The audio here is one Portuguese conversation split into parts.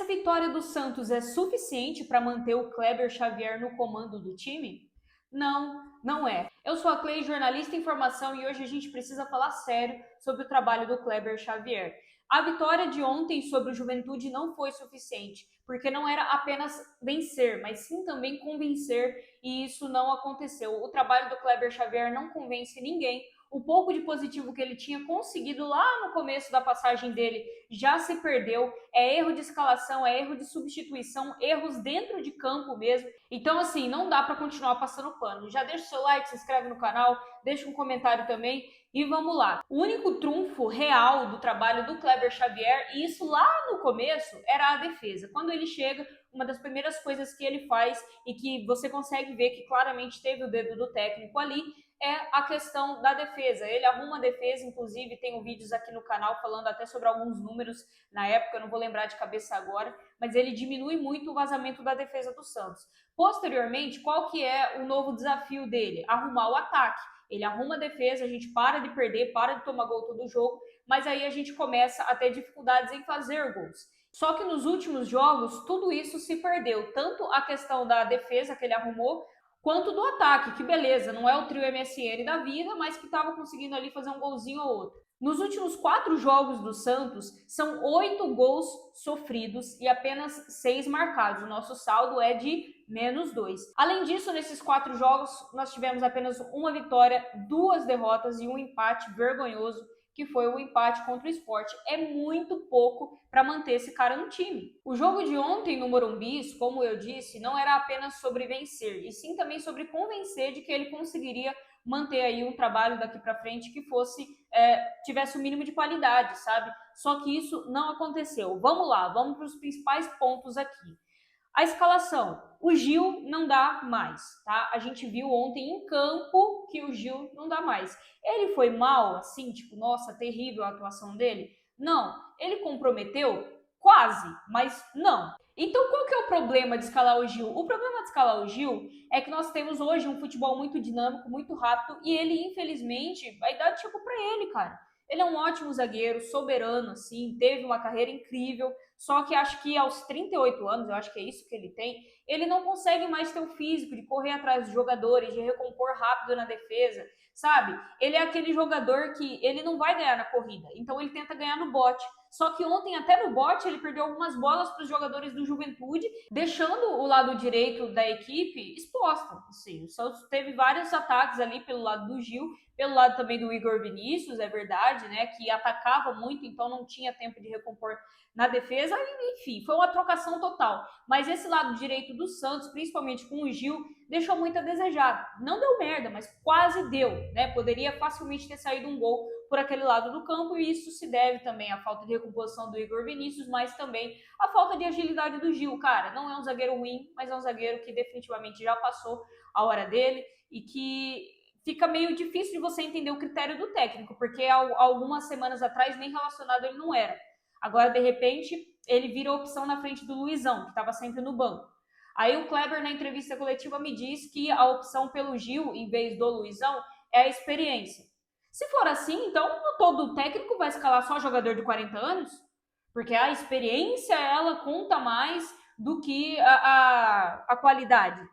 vitória do Santos é suficiente para manter o Kleber Xavier no comando do time? Não, não é. Eu sou a Clay, jornalista em formação, e hoje a gente precisa falar sério sobre o trabalho do Kleber Xavier. A vitória de ontem sobre o Juventude não foi suficiente, porque não era apenas vencer, mas sim também convencer, e isso não aconteceu. O trabalho do Kleber Xavier não convence ninguém. O pouco de positivo que ele tinha conseguido lá no começo da passagem dele já se perdeu. É erro de escalação, é erro de substituição, erros dentro de campo mesmo. Então, assim, não dá para continuar passando pano. Já deixa o seu like, se inscreve no canal, deixa um comentário também e vamos lá. O único trunfo real do trabalho do Kleber Xavier, e isso lá no começo, era a defesa. Quando ele chega, uma das primeiras coisas que ele faz e que você consegue ver que claramente teve o dedo do técnico ali, é a questão da defesa. Ele arruma a defesa, inclusive tenho vídeos aqui no canal falando até sobre alguns números na época, eu não vou lembrar de cabeça agora, mas ele diminui muito o vazamento da defesa do Santos. Posteriormente, qual que é o novo desafio dele? Arrumar o ataque. Ele arruma a defesa, a gente para de perder, para de tomar gol todo jogo, mas aí a gente começa a ter dificuldades em fazer gols. Só que nos últimos jogos, tudo isso se perdeu. Tanto a questão da defesa que ele arrumou, quanto do ataque, que beleza, não é o trio MSN da vida, mas que estava conseguindo ali fazer um golzinho ou outro. Nos últimos 4 jogos do Santos, são 8 gols sofridos e apenas 6 marcados. O nosso saldo é de -2. Além disso, nesses 4 jogos, nós tivemos apenas uma vitória, 2 derrotas e um empate vergonhoso, que foi o empate contra o Sport. É muito pouco para manter esse cara no time. O jogo de ontem no Morumbi, como eu disse, não era apenas sobre vencer, e sim também sobre convencer de que ele conseguiria manter aí um trabalho daqui para frente que fosse tivesse o mínimo de qualidade, sabe? Só que isso não aconteceu. Vamos lá, vamos para os principais pontos aqui. A escalação, o Gil não dá mais, tá? A gente viu ontem em campo que o Gil não dá mais. Ele foi mal, assim, tipo, nossa, terrível a atuação dele? Não. Ele comprometeu? Quase, mas não. Então, qual que é o problema de escalar o Gil? O problema de escalar o Gil é que nós temos hoje um futebol muito dinâmico, muito rápido, e ele, infelizmente, a idade chegou para ele, cara. Ele é um ótimo zagueiro, soberano, assim, teve uma carreira incrível, só que acho que aos 38 anos, eu acho que é isso que ele tem, ele não consegue mais ter o físico de correr atrás dos jogadores, de recompor rápido na defesa, sabe? Ele é aquele jogador que ele não vai ganhar na corrida, então ele tenta ganhar no bote. Só que ontem, até no bote, ele perdeu algumas bolas para os jogadores do Juventude, deixando o lado direito da equipe exposta. Assim, o Santos teve vários ataques ali pelo lado do Gil, pelo lado também do Igor Vinícius, é verdade, né? Que atacava muito, então não tinha tempo de recompor na defesa. Enfim, foi uma trocação total. Mas esse lado direito do Santos, principalmente com o Gil, deixou muito a desejar. Não deu merda, mas quase deu, né? Poderia facilmente ter saído um gol por aquele lado do campo, e isso se deve também à falta de recomposição do Igor Vinícius, mas também à falta de agilidade do Gil. Cara, não é um zagueiro ruim, mas é um zagueiro que definitivamente já passou a hora dele e que fica meio difícil de você entender o critério do técnico, porque algumas semanas atrás nem relacionado ele não era. Agora, de repente, ele vira opção na frente do Luizão, que estava sempre no banco. Aí o Kleber, na entrevista coletiva, me diz que a opção pelo Gil, em vez do Luizão, é a experiência. Se for assim, então todo técnico vai escalar só jogador de 40 anos? Porque a experiência, ela conta mais do que a qualidade.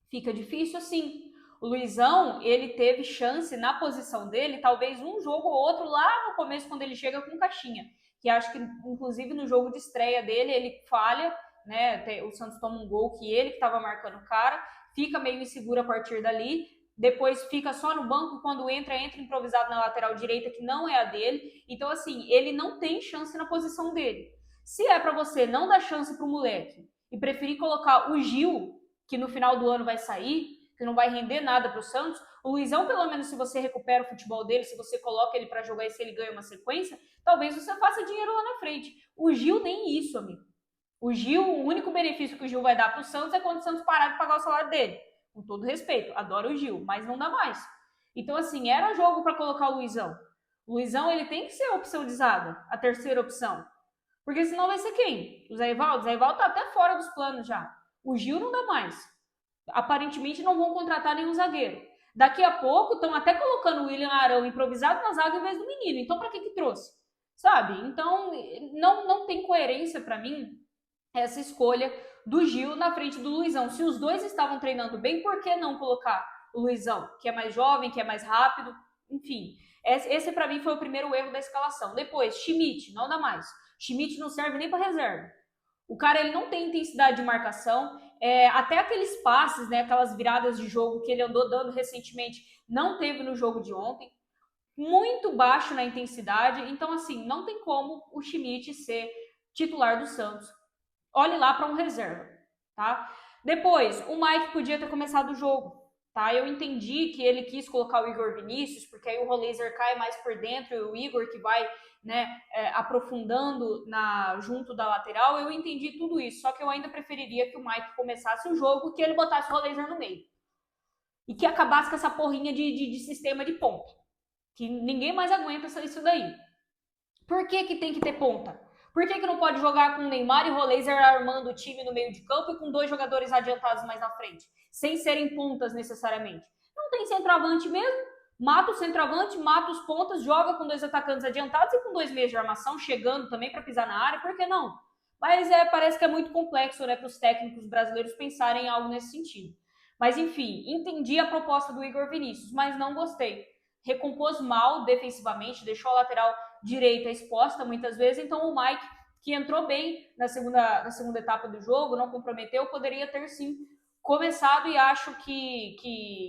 Fica difícil assim. O Luizão, ele teve chance na posição dele, talvez um jogo ou outro lá no começo, quando ele chega com caixinha. Que acho que, inclusive, no jogo de estreia dele, ele falha, né? O Santos toma um gol que ele que estava marcando o cara, fica meio inseguro a partir dali, depois fica só no banco, quando entra improvisado na lateral direita, que não é a dele. Então, assim, ele não tem chance na posição dele. Se é para você não dar chance pro moleque e preferir colocar o Gil, que no final do ano vai sair, que não vai render nada para o Santos, o Luizão, pelo menos, se você recupera o futebol dele, se você coloca ele para jogar e se ele ganha uma sequência, talvez você faça dinheiro lá na frente. O Gil nem isso, amigo. O Gil, o único benefício que o Gil vai dar para o Santos é quando o Santos parar de pagar o salário dele. Com todo respeito, adoro o Gil, mas não dá mais. Então, assim, era jogo para colocar o Luizão. O Luizão, ele tem que ser a opção de zaga, a terceira opção. Porque senão vai ser quem? O Zé Ivaldo? O Zé Ivaldo tá até fora dos planos já. O Gil não dá mais. Aparentemente não vão contratar nenhum zagueiro. Daqui a pouco estão até colocando o William Arão improvisado na zaga em vez do menino. Então, para que trouxe? Sabe? Então, não tem coerência para mim essa escolha do Gil na frente do Luizão. Se os dois estavam treinando bem, por que não colocar o Luizão, que é mais jovem, que é mais rápido? Enfim, esse para mim foi o primeiro erro da escalação. Depois, Schmidt, não dá mais. Schmidt não serve nem para reserva. O cara ele não tem intensidade de marcação, até aqueles passes, né, aquelas viradas de jogo que ele andou dando recentemente, não teve no jogo de ontem. Muito baixo na intensidade, então assim, não tem como o Schmidt ser titular do Santos. Olhe lá para um reserva, tá? Depois, o Mike podia ter começado o jogo, tá? Eu entendi que ele quis colocar o Igor Vinícius, porque aí o Roleiser cai mais por dentro e o Igor que vai, né, aprofundando junto da lateral. Eu entendi tudo isso, só que eu ainda preferiria que o Mike começasse o jogo, que ele botasse o Roleiser no meio. E que acabasse com essa porrinha de sistema de ponta. Que ninguém mais aguenta isso daí. Por que tem que ter ponta? Por que não pode jogar com Neymar e Roleiser armando o time no meio de campo e com 2 jogadores adiantados mais na frente? Sem serem pontas necessariamente. Não tem centroavante mesmo. Mata o centroavante, mata os pontas, joga com 2 atacantes adiantados e com 2 meias de armação, chegando também para pisar na área, por que não? Mas parece que é muito complexo, né, para os técnicos brasileiros pensarem em algo nesse sentido. Mas enfim, entendi a proposta do Igor Vinícius, mas não gostei. Recompôs mal defensivamente, deixou a lateral direita exposta muitas vezes, então o Mike, que entrou bem na segunda etapa do jogo, não comprometeu, poderia ter sim começado, e acho que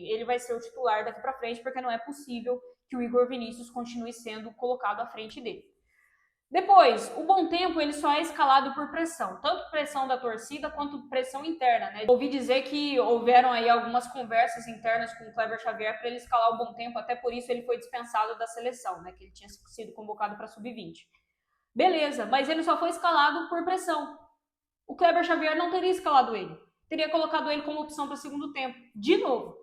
ele vai ser o titular daqui para frente, porque não é possível que o Igor Vinícius continue sendo colocado à frente dele. Depois, o Bom Tempo ele só é escalado por pressão, tanto pressão da torcida quanto pressão interna, né? Ouvi dizer que houveram aí algumas conversas internas com o Kleber Xavier para ele escalar o Bom Tempo, até por isso ele foi dispensado da seleção, né? Que ele tinha sido convocado para sub-20. Beleza, mas ele só foi escalado por pressão. O Kleber Xavier não teria escalado ele, teria colocado ele como opção para o segundo tempo, de novo.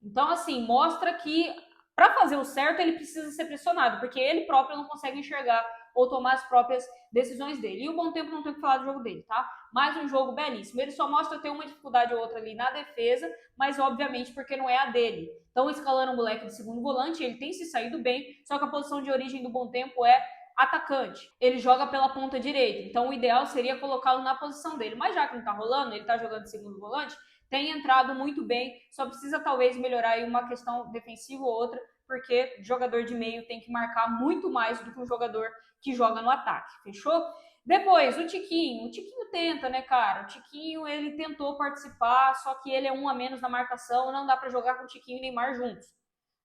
Então, assim, mostra que para fazer o certo ele precisa ser pressionado, porque ele próprio não consegue enxergar ou tomar as próprias decisões dele. E o Bom Tempo não tem o que falar do jogo dele, tá? Mais um jogo belíssimo. Ele só mostra ter uma dificuldade ou outra ali na defesa, mas obviamente porque não é a dele. Então, escalando o moleque de segundo volante, ele tem se saído bem, só que a posição de origem do Bom Tempo é atacante. Ele joga pela ponta direita, então o ideal seria colocá-lo na posição dele. Mas já que não tá rolando, ele tá jogando de segundo volante, tem entrado muito bem, só precisa talvez melhorar aí uma questão defensiva ou outra, porque jogador de meio tem que marcar muito mais do que um jogador que joga no ataque, fechou? Depois, o Tiquinho tenta, né, cara? O Tiquinho, ele tentou participar, só que ele é um a menos na marcação, não dá para jogar com o Tiquinho e Neymar juntos.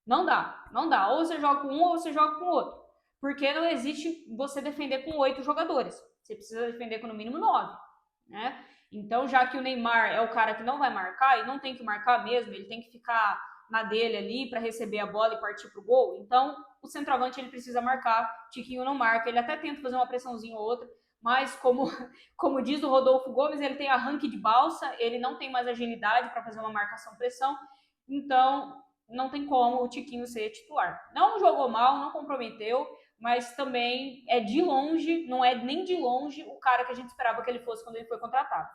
Não dá. Ou você joga com um ou você joga com o outro. Porque não existe você defender com 8 jogadores. Você precisa defender com no mínimo 9, né? Então, já que o Neymar é o cara que não vai marcar, e não tem que marcar mesmo, ele tem que ficar na dele ali para receber a bola e partir pro gol, então o centroavante ele precisa marcar, Tiquinho não marca, ele até tenta fazer uma pressãozinha ou outra, mas como diz o Rodolfo Gomes, ele tem arranque de balsa, ele não tem mais agilidade para fazer uma marcação-pressão, então não tem como o Tiquinho ser titular. Não jogou mal, não comprometeu, mas também é de longe, não é nem de longe o cara que a gente esperava que ele fosse quando ele foi contratado.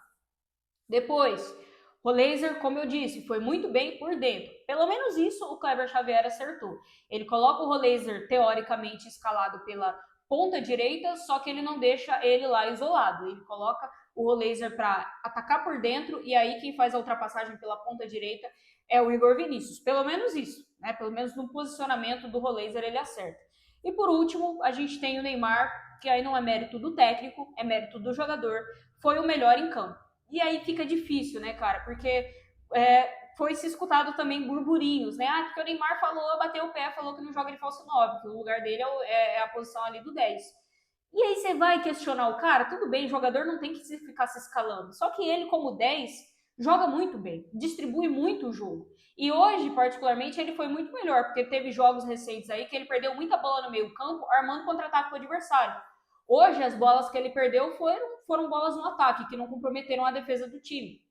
Depois, Roleiser, como eu disse, foi muito bem por dentro. Pelo menos isso o Kleber Xavier acertou. Ele coloca o Roleiser teoricamente escalado pela ponta direita, só que ele não deixa ele lá isolado. Ele coloca o Roleiser para atacar por dentro, e aí quem faz a ultrapassagem pela ponta direita é o Igor Vinícius. Pelo menos isso, né? Pelo menos no posicionamento do Roleiser ele acerta. E por último, a gente tem o Neymar, que aí não é mérito do técnico, é mérito do jogador, foi o melhor em campo. E aí fica difícil, né, cara? Porque foi se escutado também burburinhos, né? Ah, porque o Neymar falou, bateu o pé, falou que não joga de falso 9, que o lugar dele é a posição ali do 10. E aí você vai questionar o cara? Tudo bem, jogador não tem que ficar se escalando. Só que ele, como 10, joga muito bem, distribui muito o jogo. E hoje, particularmente, ele foi muito melhor, porque teve jogos recentes aí que ele perdeu muita bola no meio campo, armando contra-ataque pro adversário. Hoje, as bolas que ele perdeu foram bolas no ataque, que não comprometeram a defesa do time.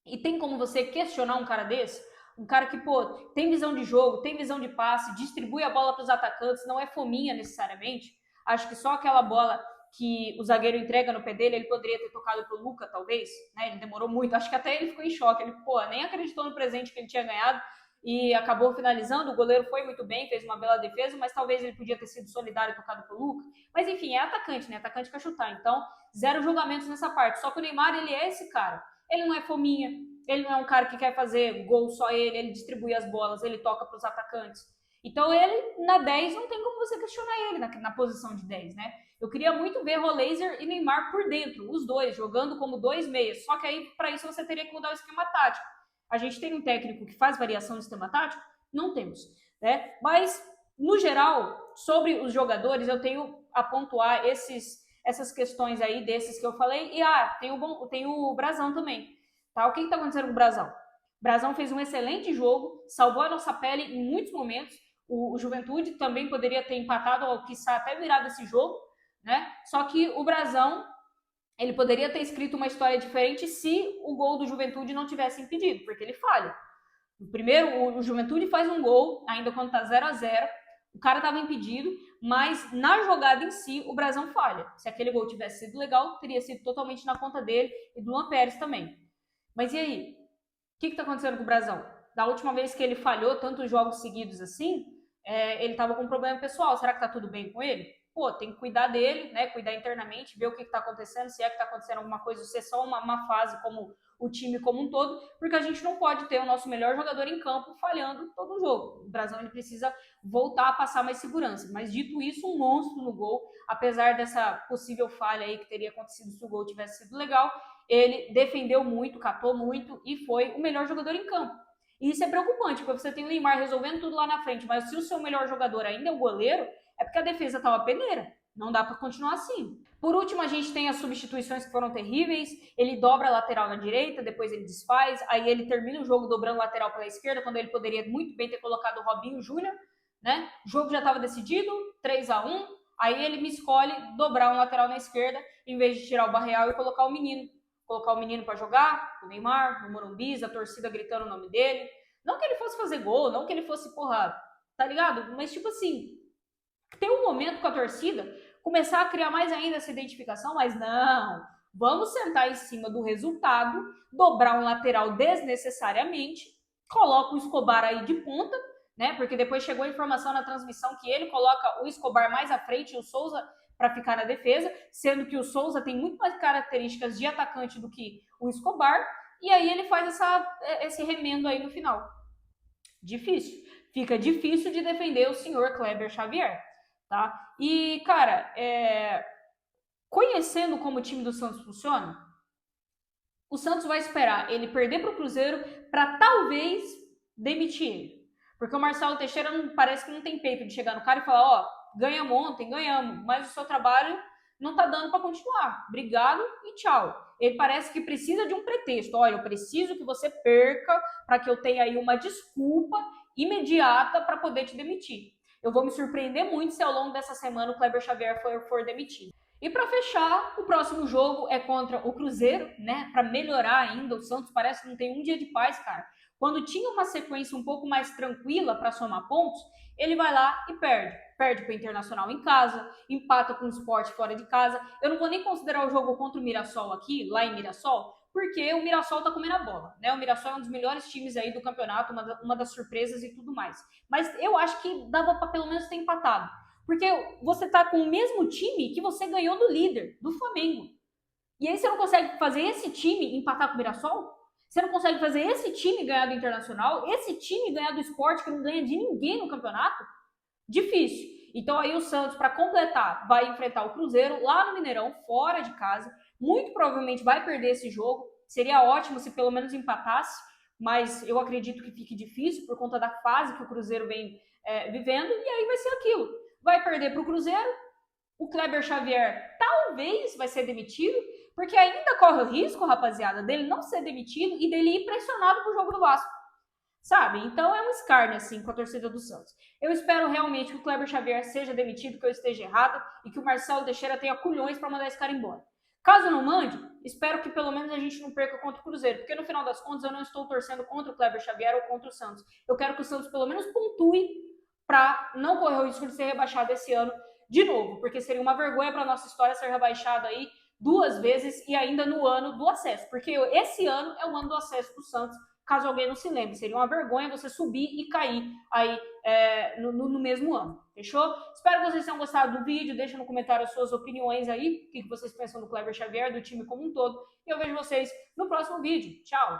E tem como você questionar um cara desse? Um cara que, pô, tem visão de jogo, tem visão de passe, distribui a bola para os atacantes, não é fominha necessariamente. Acho que só aquela bola que o zagueiro entrega no pé dele, ele poderia ter tocado pro Luca, talvez, né? Ele demorou muito, acho que até ele ficou em choque, ele, pô, nem acreditou no presente que ele tinha ganhado, e acabou finalizando. O goleiro foi muito bem, fez uma bela defesa, mas talvez ele podia ter sido solidário e tocado pro Lucas. Mas enfim, é atacante, né? Atacante quer chutar. Então, zero julgamentos nessa parte. Só que o Neymar, ele é esse cara. Ele não é fominha, ele não é um cara que quer fazer gol só ele distribui as bolas, ele toca pros atacantes. Então ele, na 10, não tem como você questionar ele na posição de 10, né? Eu queria muito ver Roleiser e Neymar por dentro, os dois, jogando como 2 meias. Só que aí, para isso, você teria que mudar o esquema tático. A gente tem um técnico que faz variação de sistema tático? Não temos, né? Mas, no geral, sobre os jogadores, eu tenho a pontuar essas questões aí, desses que eu falei. E, tem o Brasão também. Tá? O que está acontecendo com o Brasão? O Brasão fez um excelente jogo, salvou a nossa pele em muitos momentos. O Juventude também poderia ter empatado, ou quiçá até virado esse jogo, né? Só que o Brasão, ele poderia ter escrito uma história diferente se o gol do Juventude não tivesse impedido, porque ele falha. Primeiro, o Juventude faz um gol, ainda quando tá 0-0, o cara estava impedido, mas na jogada em si, o Brasão falha. Se aquele gol tivesse sido legal, teria sido totalmente na conta dele e do Luan Pérez também. Mas e aí? O que está acontecendo com o Brasão? Da última vez que ele falhou tantos jogos seguidos assim, ele estava com um problema pessoal. Será que tá tudo bem com ele? Pô, tem que cuidar dele, né? Cuidar internamente, ver o que está acontecendo, se é que está acontecendo alguma coisa, se é só uma fase como o time como um todo, porque a gente não pode ter o nosso melhor jogador em campo falhando todo o jogo. O Brasão, ele precisa voltar a passar mais segurança. Mas dito isso, um monstro no gol, apesar dessa possível falha aí que teria acontecido se o gol tivesse sido legal, ele defendeu muito, catou muito e foi o melhor jogador em campo. E isso é preocupante, porque você tem o Neymar resolvendo tudo lá na frente, mas se o seu melhor jogador ainda é o goleiro, é porque a defesa tá uma peneira. Não dá para continuar assim. Por último, a gente tem as substituições que foram terríveis. Ele dobra a lateral na direita, depois ele desfaz, aí ele termina o jogo dobrando lateral pela esquerda, quando ele poderia muito bem ter colocado o Robinho Júnior, né? O jogo já estava decidido, 3-1, aí ele me escolhe dobrar um lateral na esquerda, em vez de tirar o Barreal e colocar o menino. Colocar o menino para jogar, o Neymar, no Morumbi, a torcida gritando o nome dele. Não que ele fosse fazer gol, não que ele fosse, porra, tá ligado? Mas tipo assim, ter um momento com a torcida, começar a criar mais ainda essa identificação, mas não, vamos sentar em cima do resultado, dobrar um lateral desnecessariamente, coloca o Escobar aí de ponta, né? Porque depois chegou a informação na transmissão que ele coloca o Escobar mais à frente e o Souza para ficar na defesa, sendo que o Souza tem muito mais características de atacante do que o Escobar, e aí ele faz esse remendo aí no final. Difícil. Fica difícil de defender o senhor Kleber Xavier, tá? E, cara, conhecendo como o time do Santos funciona, o Santos vai esperar ele perder para o Cruzeiro para talvez demitir ele. Porque o Marcelo Teixeira parece que não tem peito de chegar no cara e falar, ó, ganhamos ontem, ganhamos, mas o seu trabalho não tá dando para continuar. Obrigado e tchau. Ele parece que precisa de um pretexto. Olha, eu preciso que você perca para que eu tenha aí uma desculpa imediata para poder te demitir. Eu vou me surpreender muito se ao longo dessa semana o Kleber Xavier for demitido. E para fechar, o próximo jogo é contra o Cruzeiro, né? Para melhorar ainda, o Santos parece que não tem um dia de paz, cara. Quando tinha uma sequência um pouco mais tranquila para somar pontos, ele vai lá e perde. Perde para o Internacional em casa, empata com o Sport fora de casa. Eu não vou nem considerar o jogo contra o Mirassol aqui, lá em Mirassol, porque o Mirassol tá comendo a bola, né? O Mirassol é um dos melhores times aí do campeonato, uma das surpresas e tudo mais. Mas eu acho que dava para pelo menos ter empatado. Porque você tá com o mesmo time que você ganhou do líder, do Flamengo. E aí você não consegue fazer esse time empatar com o Mirassol? Você não consegue fazer esse time ganhar do Internacional? Esse time ganhar do Sport, que não ganha de ninguém no campeonato? Difícil. Então aí o Santos, para completar, vai enfrentar o Cruzeiro lá no Mineirão, fora de casa. Muito provavelmente vai perder esse jogo. Seria ótimo se pelo menos empatasse, mas eu acredito que fique difícil por conta da fase que o Cruzeiro vem vivendo. E aí vai ser aquilo. Vai perder para o Cruzeiro, o Kleber Xavier talvez vai ser demitido, porque ainda corre o risco, rapaziada, dele não ser demitido e dele ir pressionado pro jogo do Vasco, sabe? Então é um escárnio, assim, com a torcida do Santos. Eu espero realmente que o Kleber Xavier seja demitido, que eu esteja errado, e que o Marcelo Teixeira tenha culhões para mandar esse cara embora. Caso não mande, espero que pelo menos a gente não perca contra o Cruzeiro, porque no final das contas eu não estou torcendo contra o Kleber Xavier ou contra o Santos. Eu quero que o Santos pelo menos pontue para não correr o risco de ser rebaixado esse ano de novo, porque seria uma vergonha para nossa história ser rebaixado aí 2 vezes e ainda no ano do acesso, porque esse ano é o ano do acesso do Santos, caso alguém não se lembre. Seria uma vergonha você subir e cair aí no mesmo ano. Fechou? Espero que vocês tenham gostado do vídeo. Deixa no comentário as suas opiniões aí, o que vocês pensam do Kleber Xavier, do time como um todo. E eu vejo vocês no próximo vídeo. Tchau!